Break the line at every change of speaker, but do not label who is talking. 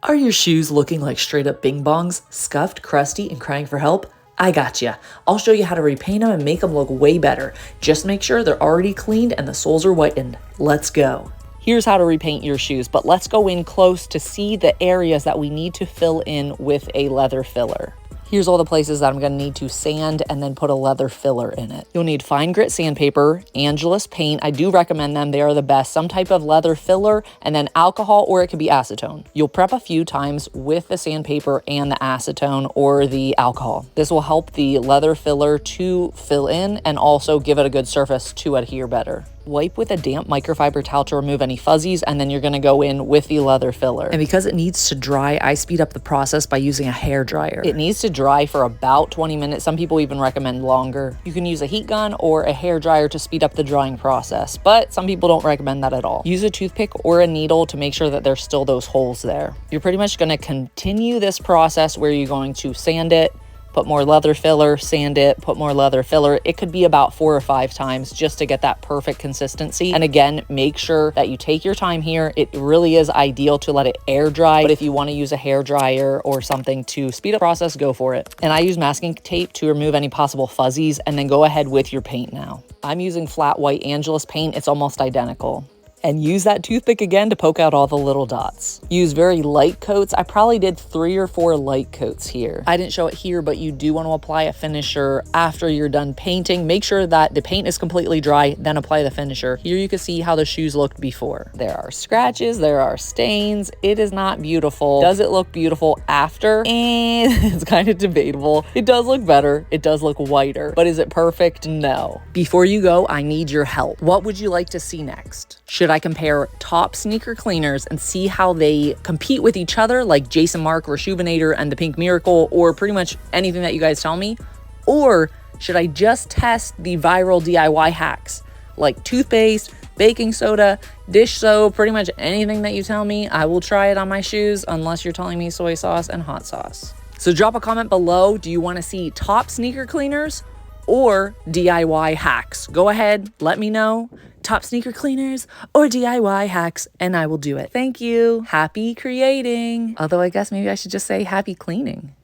Are your shoes looking like straight up Bing Bongs, scuffed, crusty, and crying for help? I gotcha. I'll show you how to repaint them and make them look way better. Just make sure they're already cleaned and the soles are whitened. Let's go. Here's how to repaint your shoes, but let's go in close to see the areas that we need to fill in with a leather filler. Here's all the places that I'm going to need to sand and then put a leather filler in it. You'll need fine grit sandpaper, Angelus paint. I do recommend them. They are the best. Some type of leather filler, and then alcohol, or it could be acetone. You'll prep a few times with the sandpaper and the acetone or the alcohol. This will help the leather filler to fill in and also give it a good surface to adhere better. Wipe with a damp microfiber towel to remove any fuzzies, and then you're going to go in with the leather filler. And because it needs to dry, I speed up the process by using a hair dryer. It needs to dry for about 20 minutes. Some people even recommend longer. You can use a heat gun or a hair dryer to speed up the drying process, but some people don't recommend that at all. Use a toothpick or a needle to make sure that there's still those holes there. You're pretty much going to continue this process where you're going to sand it, put more leather filler, sand it, put more leather filler. It could be about 4 or 5 times just to get that perfect consistency. And again, make sure that you take your time here. It really is ideal to let it air dry, but if you want to use a hair dryer or something to speed up the process, go for it. And I use masking tape to remove any possible fuzzies, and then go ahead with your paint now. I'm using flat white Angelus paint. It's almost identical. And use that toothpick again to poke out all the little dots. Use very light coats. I probably did 3 or 4 light coats here. I didn't show it here, but you do want to apply a finisher after you're done painting. Make sure that the paint is completely dry, then apply the finisher. Here you can see how the shoes looked before. There are scratches, there are stains. It is not beautiful. Does it look beautiful after? And it's kind of debatable. It does look better. It does look whiter, but is it perfect? No. Before you go, I need your help. What would you like to see next? Should I compare top sneaker cleaners and see how they compete with each other, like Jason Mark, Reshuvinator, and the Pink Miracle, or pretty much anything that you guys tell me? Or should I just test the viral DIY hacks, like toothpaste, baking soda, dish soap, pretty much anything that you tell me? I will try it on my shoes, unless you're telling me soy sauce and hot sauce. So drop a comment below. Do you want to see top sneaker cleaners or DIY hacks? Go ahead, let me know. Top sneaker cleaners or DIY hacks, and I will do it. Thank you. Happy creating. Although I guess maybe I should just say happy cleaning.